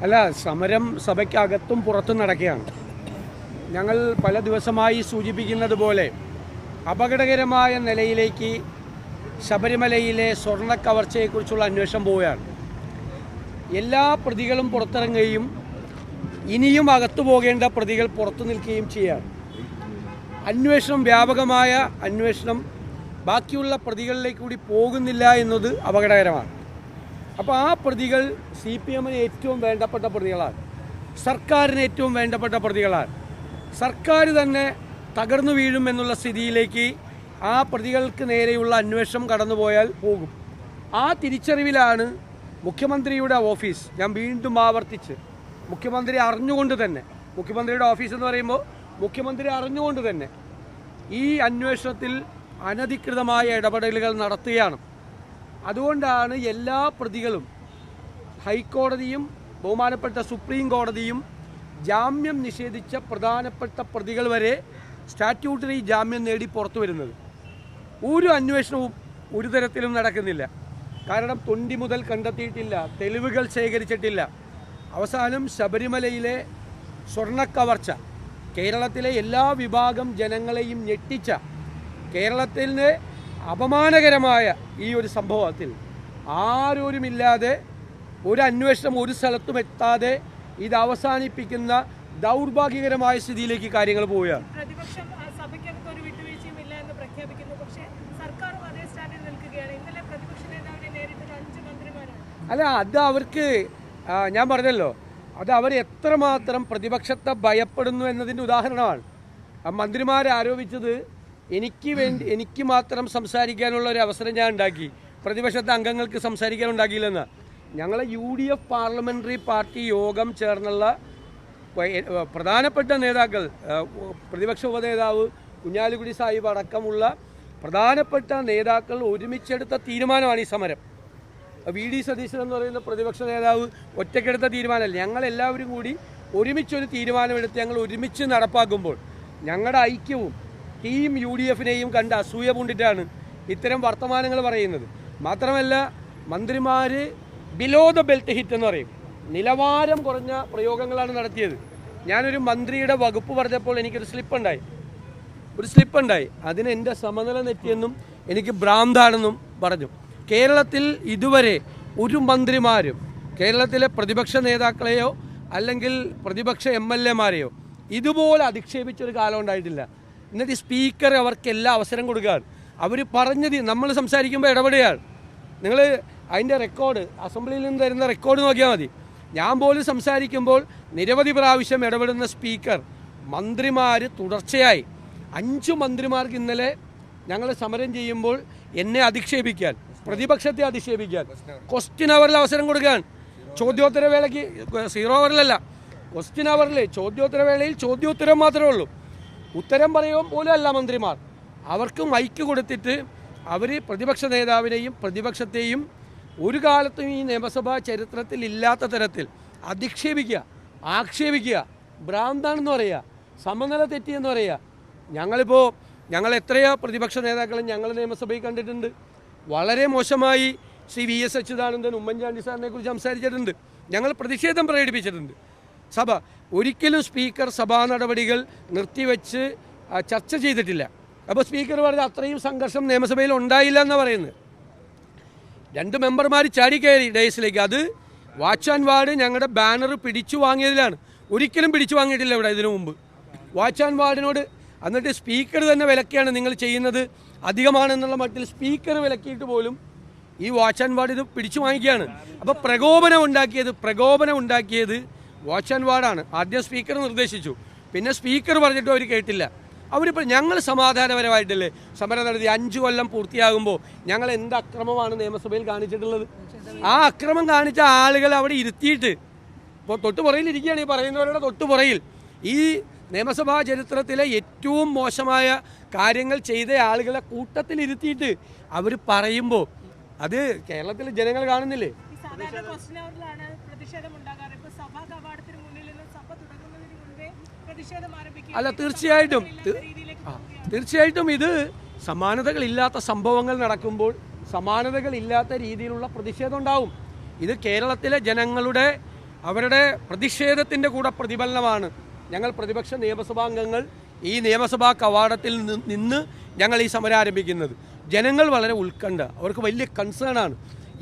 അല്ല, സമരം സഭയ്ക്കകത്തും പുറത്തും നടക്കുകയാണ്. ഞങ്ങൾ പല ദിവസമായി സൂചിപ്പിക്കുന്നത് പോലെ അപകടകരമായ നിലയിലേക്ക് ശബരിമലയിലെ സ്വർണ്ണ കവർച്ചയെക്കുറിച്ചുള്ള അന്വേഷണം പോവുകയാണ്. എല്ലാ പ്രതികളും പുറത്തിറങ്ങുകയും ഇനിയും അകത്തു പോകേണ്ട പ്രതികൾ പുറത്തു നിൽക്കുകയും ചെയ്യുകയാണ്. അന്വേഷണം, വ്യാപകമായ അന്വേഷണം ബാക്കിയുള്ള പ്രതികളിലേക്ക് കൂടി പോകുന്നില്ല എന്നത് അപകടകരമാണ്. അപ്പോൾ ആ പ്രതികൾ CPM-ന് ഏറ്റവും വേണ്ടപ്പെട്ട പ്രതികളാണ്, സർക്കാരിന് ഏറ്റവും വേണ്ടപ്പെട്ട പ്രതികളാണ്. സർക്കാർ തന്നെ തകർന്നു വീഴും എന്നുള്ള സ്ഥിതിയിലേക്ക് ആ പ്രതികൾക്ക് നേരെയുള്ള അന്വേഷണം കടന്നുപോയാൽ പോകും. ആ തിരിച്ചറിവിലാണ് മുഖ്യമന്ത്രിയുടെ ഓഫീസ്, ഞാൻ വീണ്ടും ആവർത്തിച്ച്, മുഖ്യമന്ത്രി അറിഞ്ഞുകൊണ്ട് തന്നെ, മുഖ്യമന്ത്രിയുടെ ഓഫീസ് എന്ന് പറയുമ്പോൾ മുഖ്യമന്ത്രി അറിഞ്ഞുകൊണ്ട് തന്നെ ഈ അന്വേഷണത്തിൽ അനധികൃതമായ ഇടപെടലുകൾ നടത്തുകയാണ്. അതുകൊണ്ടാണ് എല്ലാ പ്രതികളും, ഹൈക്കോടതിയും ബഹുമാനപ്പെട്ട സുപ്രീം കോടതിയും ജാമ്യം നിഷേധിച്ച പ്രധാനപ്പെട്ട പ്രതികൾ വരെ സ്റ്റാറ്റ്യൂട്ടറി ജാമ്യം നേടി പുറത്തു വരുന്നത്. ഒരു അന്വേഷണവും ഒരു തരത്തിലും നടക്കുന്നില്ല. കാരണം തൊണ്ടി മുതൽ കണ്ടെത്തിയിട്ടില്ല, തെളിവുകൾ ശേഖരിച്ചിട്ടില്ല. അവസാനം ശബരിമലയിലെ സ്വർണ്ണക്കവർച്ച, കേരളത്തിലെ എല്ലാ വിഭാഗം ജനങ്ങളെയും ഞെട്ടിച്ച, കേരളത്തിന് അപമാനകരമായ ഈ ഒരു സംഭവത്തിൽ ആരോരുമില്ലാതെ, ഒരു അന്വേഷണം ഒരു സ്ഥലത്തും എത്താതെ ഇത് അവസാനിപ്പിക്കുന്ന ദൗർഭാഗ്യകരമായ സ്ഥിതിയിലേക്ക് കാര്യങ്ങൾ പോവുകയാണ്. അല്ല, അത് അവർക്ക്, ഞാൻ പറഞ്ഞല്ലോ, അത് അവർ എത്രമാത്രം പ്രതിപക്ഷത്തെ ഭയപ്പെടുന്നു എന്നതിൻ്റെ ഉദാഹരണമാണ്. മന്ത്രിമാരെ ആരോപിച്ചത് എനിക്ക് മാത്രം സംസാരിക്കാനുള്ള ഒരു അവസരം ഞാൻ ഉണ്ടാക്കി, പ്രതിപക്ഷത്തെ അംഗങ്ങൾക്ക് സംസാരിക്കാൻ ഉണ്ടാക്കിയില്ലെന്ന്. ഞങ്ങളെ UDF പാർലമെൻ്ററി പാർട്ടി യോഗം ചേർന്നുള്ള പ്രധാനപ്പെട്ട നേതാക്കൾ, പ്രതിപക്ഷ ഉപനേതാവ് കുഞ്ഞാലിക്കുടി സാഹിബ് അടക്കമുള്ള പ്രധാനപ്പെട്ട നേതാക്കൾ ഒരുമിച്ചെടുത്ത തീരുമാനമാണ് ഈ സമരം. VD സതീശൻ എന്ന് പറയുന്ന പ്രതിപക്ഷ നേതാവ് ഒറ്റയ്ക്കെടുത്ത തീരുമാനമല്ല, ഞങ്ങളെല്ലാവരും കൂടി ഒരുമിച്ചൊരു തീരുമാനമെടുത്ത് ഞങ്ങൾ ഒരുമിച്ച് നടപ്പാക്കുമ്പോൾ ഞങ്ങളുടെ ഐക്യവും ടീം UDF-നെയും കണ്ട് അസൂയ പൂണ്ടിട്ടാണ് ഇത്തരം വർത്തമാനങ്ങൾ പറയുന്നത്. മാത്രമല്ല, മന്ത്രിമാർ ബിലോ ദ ബെൽറ്റ് ഹിറ്റ് എന്ന് പറയും, നിലവാരം കുറഞ്ഞ പ്രയോഗങ്ങളാണ് നടത്തിയത്. ഞാനൊരു മന്ത്രിയുടെ വകുപ്പ് പറഞ്ഞപ്പോൾ എനിക്കൊരു സ്ലിപ്പ് ഉണ്ടായി. അതിന് എൻ്റെ സമനില തെറ്റിയെന്നും എനിക്ക് ഭ്രാന്താണെന്നും പറഞ്ഞു. കേരളത്തിൽ ഇതുവരെ ഒരു മന്ത്രിമാരും കേരളത്തിലെ പ്രതിപക്ഷ നേതാക്കളെയോ അല്ലെങ്കിൽ പ്രതിപക്ഷ MLA-മാരെയോ ഇതുപോലെ അധിക്ഷേപിച്ചൊരു കാലം ഉണ്ടായിട്ടില്ല. എന്നിട്ട് സ്പീക്കർ അവർക്ക് എല്ലാ അവസരം കൊടുക്കുകയാണ്. അവർ പറഞ്ഞത് നമ്മൾ സംസാരിക്കുമ്പോൾ ഇടപെടുകയാണ്. നിങ്ങൾ അതിൻ്റെ റെക്കോർഡ്, അസംബ്ലിയിൽ നിന്ന് തരുന്ന റെക്കോർഡ് നോക്കിയാൽ മതി. ഞാൻ പോലും സംസാരിക്കുമ്പോൾ നിരവധി പ്രാവശ്യം ഇടപെടുന്ന സ്പീക്കർ, മന്ത്രിമാർ തുടർച്ചയായി 5 മന്ത്രിമാർക്ക് ഇന്നലെ ഞങ്ങൾ സമരം ചെയ്യുമ്പോൾ എന്നെ അധിക്ഷേപിക്കാൻ, പ്രതിപക്ഷത്തെ അധിക്ഷേപിക്കാൻ ക്വസ്റ്റ്യൻ അവറിൽ അവസരം കൊടുക്കുകയാണ്. ചോദ്യോത്തര വേളയ്ക്ക് 0 അവറിലല്ല, ക്വസ്റ്റ്യൻ അവറിൽ ചോദ്യോത്തരവേളയിൽ ചോദ്യോത്തരം മാത്രമേ ഉള്ളൂ, ഉത്തരം പറയുമ്പോൾ പോലും അല്ല മന്ത്രിമാർ. അവർക്ക് മൈക്ക് കൊടുത്തിട്ട് അവർ പ്രതിപക്ഷ നേതാവിനെയും പ്രതിപക്ഷത്തെയും ഒരു കാലത്തും ഈ നിയമസഭാ ചരിത്രത്തിൽ ഇല്ലാത്ത തരത്തിൽ അധിക്ഷേപിക്കുക, ആക്ഷേപിക്കുക, ഭ്രാന്താണെന്ന് പറയുക, സമനില തെറ്റിയെന്ന് പറയുക. ഞങ്ങൾ എത്രയോ പ്രതിപക്ഷ നേതാക്കളും ഞങ്ങൾ നിയമസഭയിൽ കണ്ടിട്ടുണ്ട്. വളരെ മോശമായി ശ്രീ VS അച്യുതാനന്ദൻ, ഉമ്മൻചാണ്ടി സാറിനെ കുറിച്ച് സംസാരിച്ചിട്ടുണ്ട്. ഞങ്ങൾ പ്രതിഷേധം പ്രകടിപ്പിച്ചിട്ടുണ്ട്. സഭ ഒരിക്കലും സ്പീക്കർ സഭാ നടപടികൾ നിർത്തിവെച്ച് ചർച്ച ചെയ്തിട്ടില്ല. അപ്പോൾ സ്പീക്കർ പറഞ്ഞ അത്രയും സംഘർഷം നിയമസഭയിൽ ഉണ്ടായില്ല എന്നാണ് പറയുന്നത്. 2 മെമ്പർമാർ ചാടിക്കയറി ഡേസിലേക്ക്. അത് വാച്ച് ആൻഡ് വാർഡ് ഞങ്ങളുടെ ബാനർ പിടിച്ചു വാങ്ങിയതിലാണ്. ഒരിക്കലും പിടിച്ചു വാങ്ങിയിട്ടില്ല ഇവിടെ ഇതിനു മുമ്പ്. വാച്ച് ആൻഡ് വാർഡിനോട് എന്നിട്ട് സ്പീക്കർ തന്നെ വിലക്കിയാണ് നിങ്ങൾ ചെയ്യുന്നത് അധികമാണെന്നുള്ള മട്ടിൽ സ്പീക്കർ വിലക്കിയിട്ട് പോലും ഈ വാച്ച് ആൻഡ് വാർഡ് ഇത് പിടിച്ചു വാങ്ങിക്കുകയാണ്. അപ്പോൾ പ്രകോപനം ഉണ്ടാക്കിയത് വാച്ച് ആൻഡ് വാർഡാണ്. ആദ്യം സ്പീക്കർ നിർദ്ദേശിച്ചു, പിന്നെ സ്പീക്കർ പറഞ്ഞിട്ടും അവർ കേട്ടില്ല. അവരിപ്പോൾ ഞങ്ങൾ സമാധാനപരമായിട്ടല്ലേ സമരം നടത്തി. 5 കൊല്ലം പൂർത്തിയാകുമ്പോൾ ഞങ്ങൾ എന്ത് അക്രമമാണ് നിയമസഭയിൽ കാണിച്ചിട്ടുള്ളത്? ആ അക്രമം കാണിച്ച ആളുകൾ അവിടെ ഇരുത്തിയിട്ട്, ഇപ്പോൾ തൊട്ടുപുറയിലിരിക്കുകയാണ് ഈ പറയുന്നവരുടെ തൊട്ടുപുറയിൽ, ഈ നിയമസഭാ ചരിത്രത്തിലെ ഏറ്റവും മോശമായ കാര്യങ്ങൾ ചെയ്ത ആളുകളെ കൂട്ടത്തിൽ ഇരുത്തിയിട്ട് അവർ പറയുമ്പോൾ അത് കേരളത്തിലെ ജനങ്ങൾ കാണുന്നില്ലേ? അല്ല, തീർച്ചയായിട്ടും ഇത് സമാനതകളില്ലാത്ത സംഭവങ്ങൾ നടക്കുമ്പോൾ സമാനതകളില്ലാത്ത രീതിയിലുള്ള പ്രതിഷേധം ഉണ്ടാവും. ഇത് കേരളത്തിലെ ജനങ്ങളുടെ അവരുടെ പ്രതിഷേധത്തിൻ്റെ കൂടെ പ്രതിഫലനമാണ് ഞങ്ങൾ പ്രതിപക്ഷ നിയമസഭാംഗങ്ങൾ ഈ നിയമസഭാ കവാടത്തിൽ നിന്ന് ഞങ്ങൾ ഈ സമരം ആരംഭിക്കുന്നത്. ജനങ്ങൾ വളരെ ഉത്കണ്ഠ, അവർക്ക് വലിയ കൺസേണാണ്.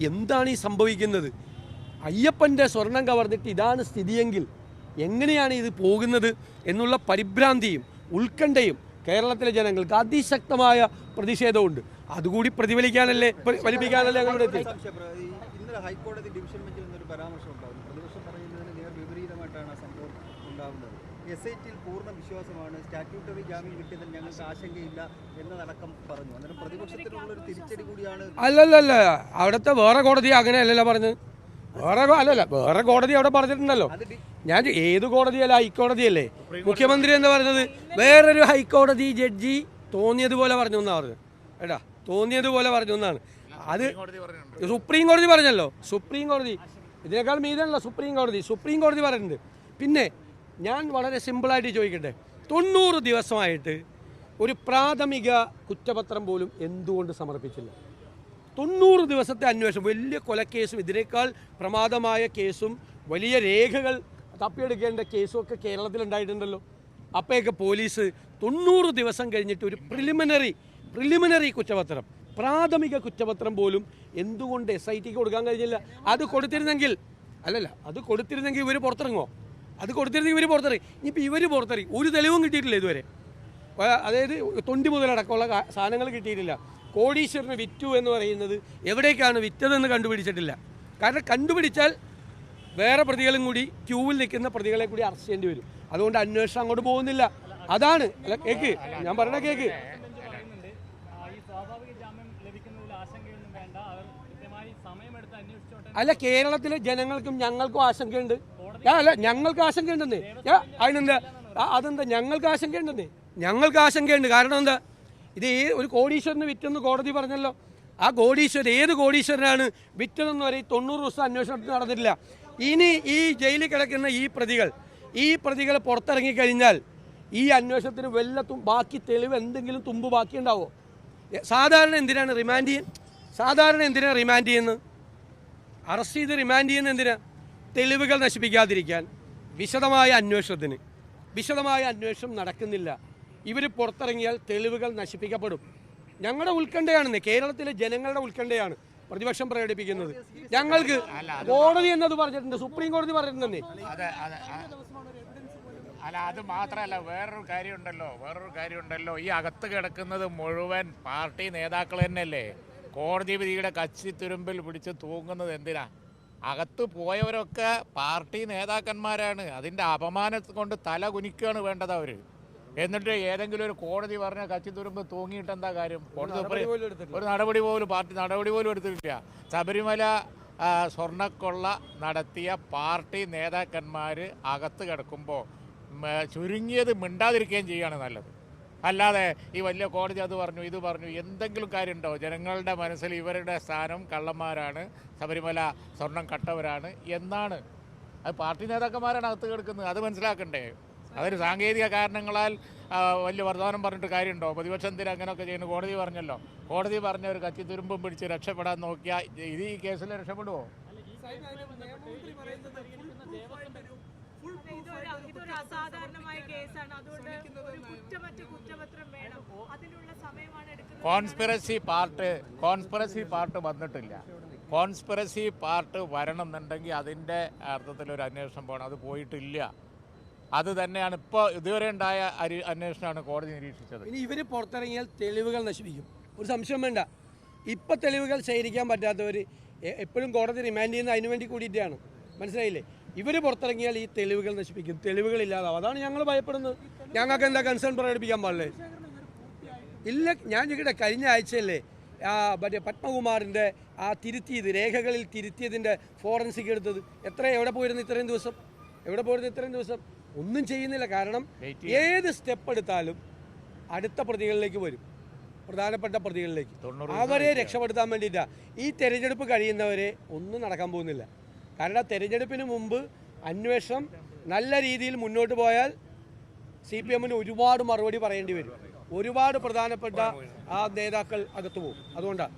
എന്താണ് ഈ സംഭവിക്കുന്നത്? അയ്യപ്പൻ്റെ സ്വർണം കവർന്നിട്ട് ഇതാണ് സ്ഥിതിയെങ്കിൽ എങ്ങനെയാണ് ഇത് പോകുന്നത് എന്നുള്ള പരിഭ്രാന്തിയും ഉത്കണ്ഠയും കേരളത്തിലെ ജനങ്ങൾക്ക് അതിശക്തമായ പ്രതിഷേധമുണ്ട്. അതുകൂടി വലിപ്പിക്കാനല്ലേ ഞങ്ങളുടെ ഇന്നലെ ഹൈക്കോടതി ഡിവിഷൻ ബെഞ്ചിൽ നിന്നൊരു പരാമർശം ഉണ്ടാകുന്നു. പ്രതിപക്ഷം പറയുന്നതിന് നേർ വിപരീതമായിട്ടാണ് ആ സംഭവം ഉണ്ടാകുന്നത്. SITയിൽ പൂർണ്ണ വിശ്വാസമാണ്, സ്റ്റാറ്റ്യൂട്ടറി ജാമ്യം കിട്ടിയതിൽ ഞങ്ങൾക്ക് ആശങ്കയില്ല എന്നതടക്കം പറഞ്ഞു. അന്നേരം പ്രതിപക്ഷത്തിനുള്ളൊരു തിരിച്ചടി കൂടിയാണ്. അല്ലല്ല, അവിടുത്തെ വേറെ കോടതി അങ്ങനെയല്ലല്ലോ പറഞ്ഞത്. വേറെ കോടതി അവിടെ പറഞ്ഞിട്ടുണ്ടല്ലോ. ഞാൻ ഏത് കോടതിയല്ല, ഹൈക്കോടതിയല്ലേ. മുഖ്യമന്ത്രി എന്താ പറഞ്ഞത്? വേറൊരു ഹൈക്കോടതി ജഡ്ജി തോന്നിയതുപോലെ പറഞ്ഞു എന്നാ പറഞ്ഞത്. ഏട്ടാ, തോന്നിയതുപോലെ പറഞ്ഞു എന്നാണ്. അത് സുപ്രീം കോടതി പറഞ്ഞല്ലോ. സുപ്രീം കോടതി ഇതിനേക്കാൾ മീതാണല്ലോ സുപ്രീം കോടതി പറയുന്നുണ്ട്. പിന്നെ ഞാൻ വളരെ സിമ്പിളായിട്ട് ചോദിക്കട്ടെ, 90 ദിവസമായിട്ട് ഒരു പ്രാഥമിക കുറ്റപത്രം പോലും എന്തുകൊണ്ട് സമർപ്പിച്ചില്ല? 90 ദിവസത്തെ അന്വേഷണം, വലിയ കൊലക്കേസും ഇതിനേക്കാൾ പ്രമാദമായ കേസും വലിയ രേഖകൾ തപ്പിയെടുക്കേണ്ട കേസും ഒക്കെ കേരളത്തിലുണ്ടായിട്ടുണ്ടല്ലോ. അപ്പോഴൊക്കെ പോലീസ് 90 ദിവസം കഴിഞ്ഞിട്ട് ഒരു പ്രിലിമിനറി കുറ്റപത്രം, പ്രാഥമിക കുറ്റപത്രം പോലും എന്തുകൊണ്ട് SITക്ക് കൊടുക്കാൻ കഴിഞ്ഞില്ല? അത് കൊടുത്തിരുന്നെങ്കിൽ ഇവർ പുറത്തിറങ്ങുമോ? ഇനിയിപ്പോൾ ഇവർ പുറത്തിറങ്ങി ഒരു തെളിവും കിട്ടിയിട്ടില്ല ഇതുവരെ. അതായത് തൊണ്ടി മുതലടക്കമുള്ള സാധനങ്ങൾ കിട്ടിയിട്ടില്ല. കോടീശ്വരന് വിറ്റു എന്ന് പറയുന്നത് എവിടേക്കാണ് വിറ്റതെന്ന് കണ്ടുപിടിച്ചിട്ടില്ല. കാരണം കണ്ടുപിടിച്ചാൽ വേറെ പ്രതികളും കൂടി ക്യൂവിൽ നിൽക്കുന്ന പ്രതികളെ കൂടി അറസ്റ്റ് ചെയ്യേണ്ടി വരും. അതുകൊണ്ട് അന്വേഷണം അങ്ങോട്ട് പോകുന്നില്ല. അതാണ് കേക്ക്, ഞാൻ പറഞ്ഞ കേക്ക്. അല്ല, കേരളത്തിലെ ജനങ്ങൾക്കും ഞങ്ങൾക്കും ആശങ്കയുണ്ട്. ഞങ്ങൾക്ക് ആശങ്കയുണ്ടെന്നേ. അതെന്താ ഞങ്ങൾക്ക് ആശങ്കയുണ്ട്. കാരണം എന്താ? ഇത് ഒരു കോടീശ്വരന് വിറ്റെന്ന് കോടതി പറഞ്ഞല്ലോ. ആ ഏത് കോടീശ്വരനാണ് വിറ്റതെന്ന് വരെ 90 ദിവസം അന്വേഷണത്തിൽ നടന്നിട്ടില്ല. ഇനി ഈ ജയിലിൽ കിടക്കുന്ന ഈ പ്രതികൾ പുറത്തിറങ്ങിക്കഴിഞ്ഞാൽ ഈ അന്വേഷണത്തിന് ബാക്കി തെളിവ് എന്തെങ്കിലും തുമ്പ് ബാക്കിയുണ്ടാവോ? സാധാരണ എന്തിനാണ് റിമാൻഡ് ചെയ്യുന്നത്? അറസ്റ്റ് ചെയ്ത് റിമാൻഡ് ചെയ്യുന്നത് എന്തിനാ? തെളിവുകൾ നശിപ്പിക്കാതിരിക്കാൻ. വിശദമായ അന്വേഷണം നടക്കുന്നില്ല. ഇവർ പുറത്തിറങ്ങിയാൽ തെളിവുകൾ നശിപ്പിക്കപ്പെടും. ഞങ്ങളുടെ ഉത്കണ്ഠയാണെന്ന്, കേരളത്തിലെ ജനങ്ങളുടെ ഉത്കണ്ഠയാണ് പ്രതിപക്ഷം പ്രകടിപ്പിക്കുന്നത്. ഞങ്ങൾക്ക് കോടതി എന്നത് പറഞ്ഞിട്ടുണ്ട്, സുപ്രീം കോടതി പറഞ്ഞിട്ടുണ്ടെന്നേ. അല്ല, അത് മാത്രമല്ല, വേറൊരു കാര്യമുണ്ടല്ലോ. ഈ അകത്ത് കിടക്കുന്നത് മുഴുവൻ പാർട്ടി നേതാക്കൾ തന്നെയല്ലേ. കോടതി വിധിയുടെ കച്ചിത്തുരുമ്പിൽ പിടിച്ച് തൂങ്ങുന്നത് എന്തിനാ? അകത്ത് പോയവരൊക്കെ പാർട്ടി നേതാക്കന്മാരാണ്. അതിൻ്റെ അപമാനം കൊണ്ട് തല കുനിക്കുകയാണ് വേണ്ടത് അവർ. എന്നിട്ട് ഏതെങ്കിലും ഒരു കോടതി പറഞ്ഞ കച്ചിത്തുരുമ്പ് തൂങ്ങിയിട്ട് എന്താ കാര്യം? ഒരു നടപടി പോലും എടുത്തിട്ടില്ല. ശബരിമല സ്വർണ്ണക്കൊള്ള നടത്തിയ പാർട്ടി നേതാക്കന്മാർ അകത്ത് കിടക്കുമ്പോൾ ചുരുങ്ങിയത് മിണ്ടാതിരിക്കുകയും ചെയ്യുകയാണ് നല്ലത്. അല്ലാതെ ഈ വലിയ കോടതി അത് പറഞ്ഞു ഇത് പറഞ്ഞു എന്തെങ്കിലും കാര്യമുണ്ടോ? ജനങ്ങളുടെ മനസ്സിൽ ഇവരുടെ സ്ഥാനം കള്ളന്മാരാണ്, ശബരിമല സ്വർണം കട്ടവരാണ് എന്നാണ്. അത് പാർട്ടി നേതാക്കന്മാരാണ് അകത്ത് കിടക്കുന്നത്. അത് മനസ്സിലാക്കണ്ടേ? അതൊരു സാങ്കേതിക കാരണങ്ങളാൽ വലിയ വർത്തമാനം പറഞ്ഞിട്ട് കാര്യമുണ്ടോ? പ്രതിപക്ഷം എന്തിനാ അങ്ങനെയൊക്കെ ചെയ്യുന്നു? കോടതി പറഞ്ഞ ഒരു കച്ചിത്തുരുമ്പും പിടിച്ച് രക്ഷപ്പെടാൻ നോക്കിയാൽ ഇത് ഈ കേസിൽ രക്ഷപ്പെടുമോ? കോൺസ്പിറസി പാർട്ട് വന്നിട്ടില്ല. കോൺസ്പിറസി പാർട്ട് വരണം എന്നുണ്ടെങ്കിൽ അതിൻ്റെ അർത്ഥത്തിലൊരു അന്വേഷണം പോകണം. അത് പോയിട്ടില്ല. അത് തന്നെയാണ് ഇപ്പോൾ ഇതുവരെ ഉണ്ടായ അന്വേഷണമാണ് കോടതി നിരീക്ഷിച്ചത്. ഇനി ഇവർ പുറത്തിറങ്ങിയാൽ തെളിവുകൾ നശിപ്പിക്കും, ഒരു സംശയം വേണ്ട. ഇപ്പം തെളിവുകൾ ശേഖരിക്കാൻ പറ്റാത്തവർ എപ്പോഴും കോടതി റിമാൻഡ് ചെയ്യുന്ന അതിനു വേണ്ടി കൂടിയിട്ടാണ്. മനസ്സിലായില്ലേ? ഇവർ പുറത്തിറങ്ങിയാൽ ഈ തെളിവുകൾ നശിപ്പിക്കും, തെളിവുകളില്ലാതാവും. അതാണ് ഞങ്ങൾ ഭയപ്പെടുന്നത്. ഞങ്ങൾക്ക് എന്താ കൺസേൺ പ്രകടിപ്പിക്കാൻ പാടില്ലേ? ഇല്ല, ഞാൻ ചോദിക്കട്ടെ, കഴിഞ്ഞ ആഴ്ചയല്ലേ മറ്റേ പത്മകുമാറിൻ്റെ രേഖകളിൽ തിരുത്തിയതിൻ്റെ ഫോറൻസിക് എടുത്തത്? എവിടെ പോയിരുന്നു ഇത്രയും ദിവസം? ഒന്നും ചെയ്യുന്നില്ല. കാരണം ഏത് സ്റ്റെപ്പ് എടുത്താലും അടുത്ത പ്രതികളിലേക്ക് വരും, പ്രധാനപ്പെട്ട പ്രതികളിലേക്ക്. അവരെ രക്ഷപ്പെടുത്താൻ വേണ്ടിയിട്ടാണ്. ഈ തെരഞ്ഞെടുപ്പ് കഴിയുന്നവരെ ഒന്നും നടക്കാൻ പോകുന്നില്ല. കാരണം തെരഞ്ഞെടുപ്പിന് മുമ്പ് അന്വേഷണം നല്ല രീതിയിൽ മുന്നോട്ട് പോയാൽ CPM-ന് ഒരുപാട് മറുപടി പറയേണ്ടി വരും. ഒരുപാട് പ്രധാനപ്പെട്ട നേതാക്കൾ അകത്തു പോകും. അതുകൊണ്ടാണ്.